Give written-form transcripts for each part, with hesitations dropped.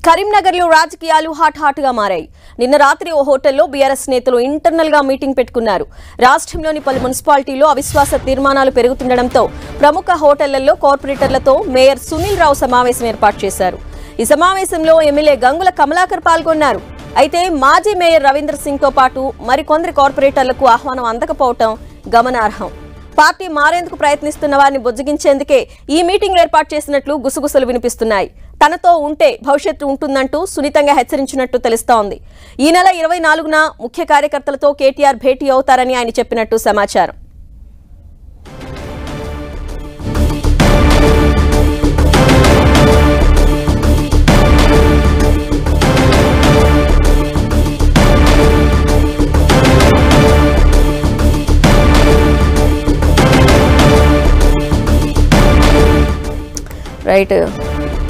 కరీంనగర్లో రాజకీయాలు హాట్ గా మారాయి. నిన్న రాత్రి ఓ హోటల్లో బీఆర్ఎస్ నేతలు ఇంటర్నల్ గా మీటింగ్ పెట్టుకున్నారు. రాష్ట్రంలోని పలు మున్సిపాలిటీల్లో అవిశ్వాస తీర్మానాలు పెరుగుతుండటంతో ప్రముఖ హోటళ్లలో కార్పొరేటర్లతో మేయర్ సునీల్ రావు సమావేశం ఏర్పాటు చేశారు. ఈ సమావేశంలో ఎమ్మెల్యే గంగుల కమలాకర్ పాల్గొన్నారు. అయితే మాజీ మేయర్ రవీంద్ర సింగ్ తో పాటు మరికొందరి కార్పొరేటర్లకు ఆహ్వానం అందకపోవడం గమనార్హం. పార్టీ మారేందుకు ప్రయత్నిస్తున్న వారిని బుజ్జగించేందుకే ఈ మీటింగ్ ఏర్పాటు చేసినట్లు గుసగుసలు వినిపిస్తున్నాయి. తనతో ఉంటే భవిష్యత్తు ఉంటుందంటూ సున్నితంగా హెచ్చరించినట్టు తెలుస్తోంది. ఈ నెల 24న ముఖ్య కార్యకర్తలతో కేటీఆర్ భేటీ అవుతారని ఆయన చెప్పినట్టు సమాచారం. రైట్,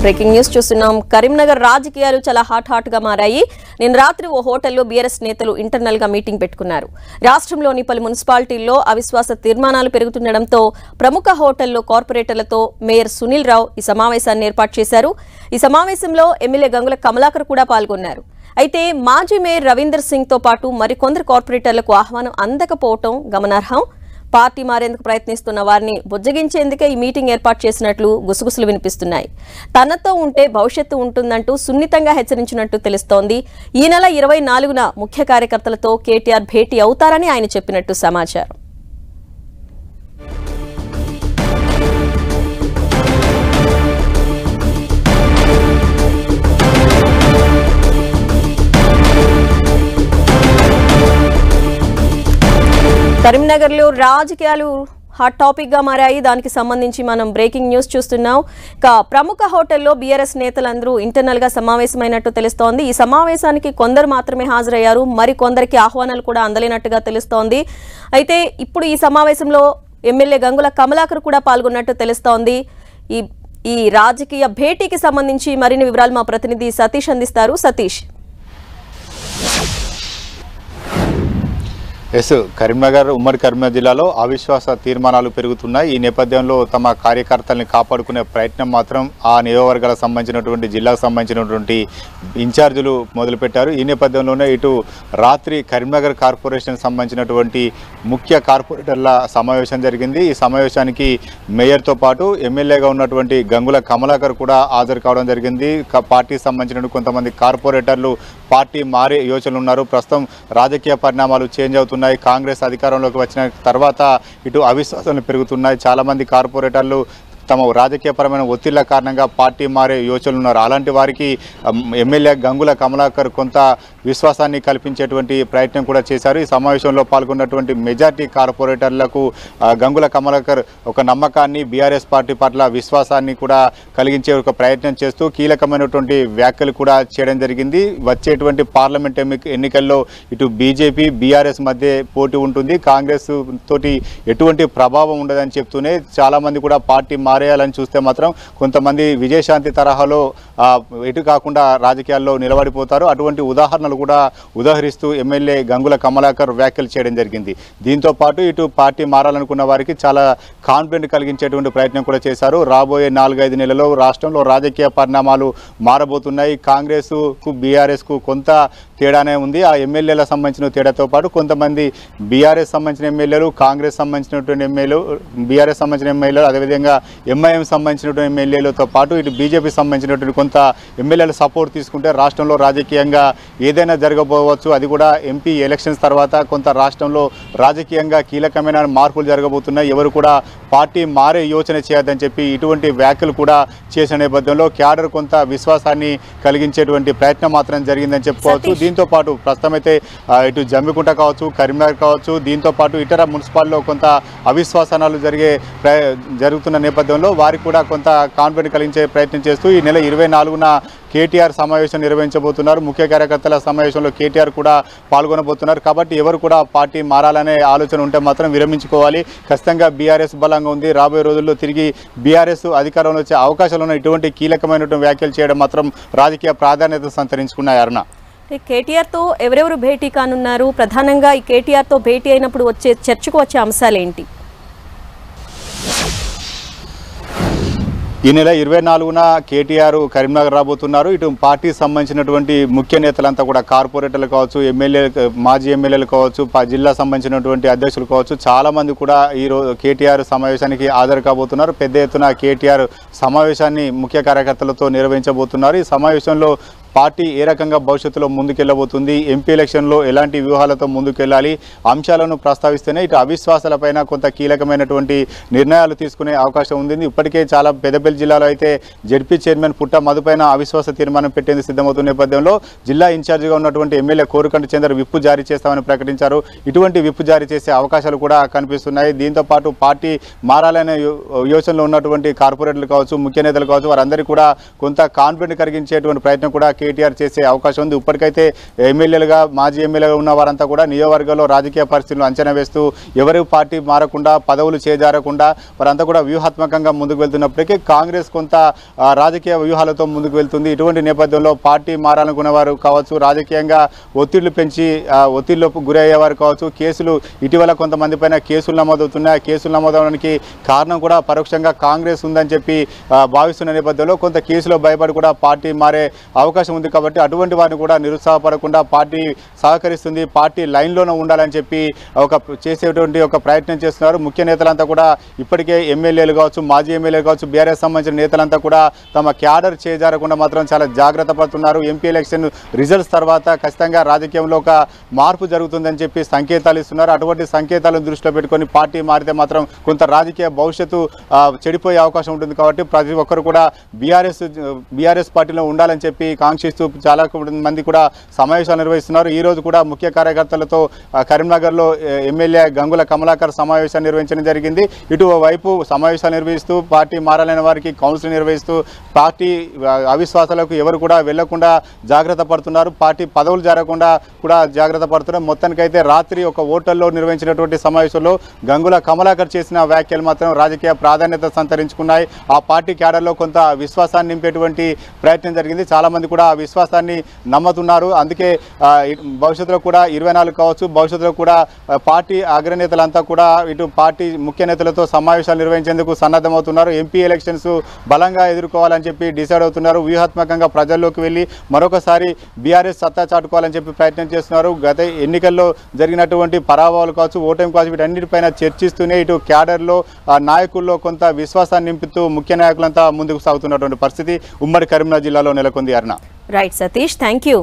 బ్రేకింగ్ న్యూస్ చూస్తున్నాం. కరీంనగర్ రాజకీయాలు చాలా హాట్ గా మారాయి. నిన్న రాత్రి ఓ హోటల్లో బీఆర్ఎస్ నేతలు ఇంటర్నల్ గా మీటింగ్ పెట్టుకున్నారు. రాష్ట్రంలోని పలు మున్సిపాలిటీల్లో అవిశ్వాస తీర్మానాలు పెరుగుతుండటంతో ప్రముఖ హోటల్లో కార్పొరేటర్లతో మేయర్ సునీల్ రావు ఈ సమావేశాన్ని ఏర్పాటు చేశారు. ఈ సమావేశంలో ఎమ్మెల్యే గంగుల కమలాకర్ కూడా పాల్గొన్నారు. అయితే మాజీ మేయర్ రవీందర్ సింగ్ తో పాటు మరికొందరు కార్పొరేటర్లకు ఆహ్వానం అందకపోవడం గమనార్హం. పార్టీ మారేందుకు ప్రయత్నిస్తున్న వారిని బుజ్జగించేందుకే ఈ మీటింగ్ ఏర్పాటు చేసినట్లు గుసగుసలు వినిపిస్తున్నాయి. తనతో ఉంటే భవిష్యత్తు ఉంటుందంటూ సున్నితంగా హెచ్చరించినట్టు తెలుస్తోంది. ఈ నెల 24న ముఖ్య కార్యకర్తలతో కేటీఆర్ భేటీ అవుతారని ఆయన చెప్పినట్టు సమాచారం. కరీంనగర్లో రాజకీయాలు హాట్ టాపిక్ గా మారాయి. దానికి సంబంధించి మనం బ్రేకింగ్ న్యూస్ చూస్తున్నాం. ప్రముఖ హోటల్లో బీఆర్ఎస్ నేతలందరూ ఇంటర్నల్ గా సమావేశమైనట్టు తెలుస్తోంది. ఈ సమావేశానికి కొందరు మాత్రమే హాజరయ్యారు, మరి కొందరికి ఆహ్వానాలు కూడా అందలేనట్టుగా తెలుస్తోంది. అయితే ఇప్పుడు ఈ సమావేశంలో ఎమ్మెల్యే గంగుల కమలాకర్ కూడా పాల్గొన్నట్టు తెలుస్తోంది. ఈ రాజకీయ భేటీకి సంబంధించి మరిన్ని వివరాలు మా ప్రతినిధి సతీష్ అందిస్తారు. సతీష్. కరీంనగర్ ఉమ్మడి కరీంనగర్ జిల్లాలో అవిశ్వాస తీర్మానాలు పెరుగుతున్నాయి. ఈ నేపథ్యంలో తమ కార్యకర్తల్ని కాపాడుకునే ప్రయత్నం మాత్రం ఆ నియోజకవర్గాలకు సంబంధించినటువంటి జిల్లాకు సంబంధించినటువంటి ఇన్ఛార్జీలు మొదలుపెట్టారు. ఈ నేపథ్యంలోనే ఇటు రాత్రి కరీంనగర్ కార్పొరేషన్ సంబంధించినటువంటి ముఖ్య కార్పొరేటర్ల సమావేశం జరిగింది. ఈ సమావేశానికి మేయర్తో పాటు ఎమ్మెల్యేగా ఉన్నటువంటి గంగుల కమలాకర్ కూడా హాజరు కావడం జరిగింది. పార్టీకి సంబంధించిన కొంతమంది కార్పొరేటర్లు పార్టీ మారే యోచనలు ఉన్నారు. ప్రస్తుతం రాజకీయ పరిణామాలు చేంజ్ అవుతున్నాయి. కాంగ్రెస్ అధికారంలోకి వచ్చిన తర్వాత ఇటు అవిశ్వాసాలు పెరుగుతున్నాయి. చాలామంది కార్పొరేటర్లు తమ రాజకీయపరమైన ఒత్తిళ్ల కారణంగా పార్టీ మారే యోచనలు ఉన్నారు. అలాంటి వారికి ఎమ్మెల్యే గంగుల కమలాకర్ కొంత విశ్వాసాన్ని కల్పించేటువంటి ప్రయత్నం కూడా చేశారు. ఈ సమావేశంలో పాల్గొన్నటువంటి మెజార్టీ కార్పొరేటర్లకు గంగుల కమలాకర్ ఒక నమ్మకాన్ని, బీఆర్ఎస్ పార్టీ పట్ల విశ్వాసాన్ని కూడా కలిగించే ఒక ప్రయత్నం చేస్తూ కీలకమైనటువంటి వ్యాఖ్యలు కూడా చేయడం జరిగింది. వచ్చేటువంటి పార్లమెంట్ ఎన్నికల్లో ఇటు బీజేపీ, బీఆర్ఎస్ మధ్య పోటీ ఉంటుంది. కాంగ్రెస్ తోటి ఎటువంటి ప్రభావం ఉండదని చెప్తూనే చాలామంది కూడా పార్టీ మారేయాలని చూస్తే మాత్రం కొంతమంది విజయశాంతి తరహాలో ఎటు కాకుండా రాజకీయాల్లో నిలబడిపోతారు. అటువంటి ఉదాహరణలు కూడా ఉదాహరిస్తూ ఎమ్మెల్యే గంగుల కమలాకర్ వ్యాఖ్యలు చేయడం జరిగింది. దీంతో పాటు ఇటు పార్టీ మారాలనుకున్న వారికి చాలా కాన్ఫిడెంట్ కలిగించేటువంటి ప్రయత్నం కూడా చేశారు. రాబోయే 4-5 నెలల్లో రాష్ట్రంలో రాజకీయ పరిణామాలు మారబోతున్నాయి. కాంగ్రెస్కు బీఆర్ఎస్కు కొంత తేడానే ఉంది. ఆ ఎమ్మెల్యేల సంబంధించిన తేడాతో పాటు కొంతమంది బీఆర్ఎస్ సంబంధించిన ఎమ్మెల్యేలు, కాంగ్రెస్ సంబంధించినటువంటి ఎమ్మెల్యేలు, బీఆర్ఎస్ సంబంధించిన ఎమ్మెల్యేలు, అదేవిధంగా ఎంఐఎం సంబంధించినటువంటి ఎమ్మెల్యేలతో పాటు ఇటు బీజేపీ సంబంధించినటువంటి కొంత ఎమ్మెల్యేల సపోర్ట్ తీసుకుంటే రాష్ట్రంలో రాజకీయంగా ఏదైనా జరగబోవచ్చు. అది కూడా ఎంపీ ఎలక్షన్స్ తర్వాత కొంత రాష్ట్రంలో రాజకీయంగా కీలకమైన మార్పులు జరగబోతున్నాయి. ఎవరు కూడా పార్టీ మారే యోచన చేయొద్దని చెప్పి ఇటువంటి వ్యాఖ్యలు కూడా చేసిన నేపథ్యంలో క్యాడర్ కొంత విశ్వాసాన్ని కలిగించేటువంటి ప్రయత్నం మాత్రం జరిగిందని చెప్పుకోవచ్చు. దీంతో పాటు ప్రస్తుతం అయితే ఇటు జమ్మికుంట కావచ్చు, కరీంనగర్ కావచ్చు, దీంతో పాటు ఇతర మున్సిపాల్లో కొంత అవిశ్వాసాలు జరుగుతున్న నేపథ్యంలో వారికి కూడా కొంత కాన్ఫిడెంట్ కలిగించే ప్రయత్నం చేస్తూ ఈ నెల 24న కేటీఆర్ సమావేశం నిర్వహించబోతున్నారు. ముఖ్య కార్యకర్తల సమావేశంలో కేటీఆర్ కూడా పాల్గొనబోతున్నారు. కాబట్టి ఎవరు కూడా పార్టీ మారాలనే ఆలోచన ఉంటే మాత్రం విరమించుకోవాలి. ఖచ్చితంగా బీఆర్ఎస్ బలంగా ఉంది. రాబోయే రోజుల్లో తిరిగి బీఆర్ఎస్ అధికారంలో వచ్చే అవకాశాలు ఉన్న ఇటువంటి కీలకమైనటువంటి వ్యాఖ్యలు చేయడం మాత్రం రాజకీయ ప్రాధాన్యత సంతరించుకున్నాయి. అరుణ, కేటీఆర్తో ఎవరెవరు భేటీ కానున్నారు? ప్రధానంగా ఈ కేటీఆర్తో భేటీ అయినప్పుడు చర్చకు వచ్చే అంశాలు ఏంటి? ఈ నెల 24న కేటీఆర్ కరీంనగర్ రాబోతున్నారు. ఇటు పార్టీకి సంబంధించినటువంటి ముఖ్య నేతలంతా కూడా కార్పొరేటర్లు కావచ్చు, మాజీ ఎమ్మెల్యేలు కావచ్చు, జిల్లా సంబంధించినటువంటి అధ్యక్షులు కావచ్చు, చాలా మంది కూడా ఈరోజు కేటీఆర్ సమావేశానికి హాజరు కాబోతున్నారు. పెద్ద ఎత్తున కేటీఆర్ సమావేశాన్ని ముఖ్య కార్యకర్తలతో నిర్వహించబోతున్నారు. ఈ సమావేశంలో పార్టీ ఏ రకంగా భవిష్యత్తులో ముందుకెళ్లబోతుంది, ఎంపీ ఎలక్షన్లో ఎలాంటి వ్యూహాలతో ముందుకెళ్లాలి అంశాలను ప్రస్తావిస్తేనే ఇటు అవిశ్వాసాలపైన కొంత కీలకమైనటువంటి నిర్ణయాలు తీసుకునే అవకాశం ఉంది. ఇప్పటికే చాలా పెద్దపల్లి జిల్లాలో అయితే జెడ్పీ చైర్మన్ పుట్ట మధుపైన అవిశ్వాస తీర్మానం పెట్టేందుకు సిద్ధమవుతున్న నేపథ్యంలో జిల్లా ఇన్ఛార్జిగా ఉన్నటువంటి ఎమ్మెల్యే కోరుకంటి చంద్ర విప్పు జారీ చేస్తామని ప్రకటించారు. ఇటువంటి విప్పు జారీ చేసే అవకాశాలు కూడా కనిపిస్తున్నాయి. దీంతో పాటు పార్టీ మారాలనే యోచనలో ఉన్నటువంటి కార్పొరేటర్లు కావచ్చు, ముఖ్య నేతలు కావచ్చు, వారందరికీ కూడా కొంత కాన్ఫిడెంట్ కలిగించేటువంటి ప్రయత్నం కూడా కేటీఆర్ చేసే అవకాశం ఉంది. ఇప్పటికైతే ఎమ్మెల్యేలుగా మాజీ ఎమ్మెల్యేగా ఉన్న వారంతా కూడా నియోజకవర్గంలో రాజకీయ పరిస్థితులు అంచనా వేస్తూ ఎవరి పార్టీ మారకుండా పదవులు చేజారకుండా వారంతా కూడా వ్యూహాత్మకంగా ముందుకు వెళ్తున్నప్పటికీ కాంగ్రెస్ కొంత రాజకీయ వ్యూహాలతో ముందుకు వెళ్తుంది. ఇటువంటి నేపథ్యంలో పార్టీ మారాలనుకునే వారు కావచ్చు, రాజకీయంగా ఒత్తిళ్లు పెంచి ఒత్తిళ్లకు గురయ్యేవారు కావచ్చు, కేసులు ఇటీవల కొంతమంది పైన కేసులు నమోదవుతున్నాయి. కేసులు నమోదవడానికి కారణం కూడా పరోక్షంగా కాంగ్రెస్ ఉందని చెప్పి భావిస్తున్న నేపథ్యంలో కొంత కేసులో భయపడి కూడా పార్టీ మారే అవకాశం ఉంది. కాబట్టి అటువంటి వారిని కూడా నిరుత్సాహపడకుండా పార్టీ సహకరిస్తుంది, పార్టీ లైన్లోనే ఉండాలని చెప్పి చేసేటువంటి ఒక ప్రయత్నం చేస్తున్నారు. ముఖ్య నేతలంతా కూడా ఇప్పటికే ఎమ్మెల్యేలు కావచ్చు, మాజీ ఎమ్మెల్యేలు కావచ్చు, బీఆర్ఎస్ సంబంధించిన నేతలంతా కూడా తమ క్యాడర్ చేజారకుండా మాత్రం చాలా జాగ్రత్త పడుతున్నారు. ఎంపీ ఎలక్షన్ రిజల్ట్స్ తర్వాత ఖచ్చితంగా రాజకీయంలో ఒక మార్పు జరుగుతుందని చెప్పి సంకేతాలు ఇస్తున్నారు. అటువంటి సంకేతాలను దృష్టిలో పెట్టుకొని పార్టీ మారితే మాత్రం కొంత రాజకీయ భవిష్యత్తు చెడిపోయే అవకాశం ఉంటుంది. కాబట్టి ప్రతి ఒక్కరు కూడా బీఆర్ఎస్ పార్టీలో ఉండాలని చెప్పి కాంక్షిస్తూ చాలా మంది కూడా సమావేశాలు నిర్వహిస్తున్నారు. ఈ రోజు కూడా ముఖ్య కార్యకర్తలతో కరీంనగర్లో ఎమ్మెల్యే గంగుల కమలాకర్ సమావేశాన్ని నిర్వహించడం జరిగింది. ఇటువైపు సమావేశాలు నిర్వహిస్తూ పార్టీ మారాలనే వారికి కౌన్సిల్ నిర్వహిస్తూ పార్టీ అవిశ్వాసాలకు ఎవరు కూడా వెళ్లకుండా జాగ్రత్త పడుతున్నారు. పార్టీ పదవులు జరగకుండా కూడా జాగ్రత్త పడుతున్నారు. మొత్తానికైతే రాత్రి ఒక హోటల్లో నిర్వహించినటువంటి సమావేశంలో గంగుల కమలాకర్ చేసిన వ్యాఖ్యలు మాత్రం రాజకీయ ప్రాధాన్యత సంతరించుకున్నాయి. ఆ పార్టీ క్యాడర్లో కొంత విశ్వాసాన్ని నింపేటువంటి ప్రయత్నం జరిగింది. చాలా మంది కూడా ఆ విశ్వాసాన్ని నమ్ముతున్నారు. అందుకే భవిష్యత్తులో కూడా 24 కావచ్చు, భవిష్యత్తులో కూడా పార్టీ అగ్రనేతలంతా కూడా ఇటు పార్టీ ముఖ్య నేతలతో సమావేశాలు నిర్వహించేందుకు సన్నద్ధమవుతున్నారు. ఎంపీ ఎలక్షన్స్ బలంగా ఎదుర్కోవాలని చెప్పి డిసైడ్ అవుతున్నారు. వ్యూహాత్మకంగా ప్రజల్లోకి వెళ్ళి మరొకసారి బీఆర్ఎస్ సత్తా చాటుకోవాలని చెప్పి ప్రయత్నం చేస్తున్నారు. గత ఎన్నికల్లో జరిగినటువంటి పరాభవాలు కావచ్చు, ఓటమి కావచ్చు, వీటన్నిటిపైన చర్చిస్తూనే ఇటు క్యాడర్లో నాయకుల్లో కొంత విశ్వాసాన్ని నింపుతూ ముఖ్య నాయకులంతా ముందుకు సాగుతున్నటువంటి పరిస్థితి ఉమ్మడి కరీంనగర్ జిల్లాలో నెలకొంది. Aruna. Right Satish, thank you.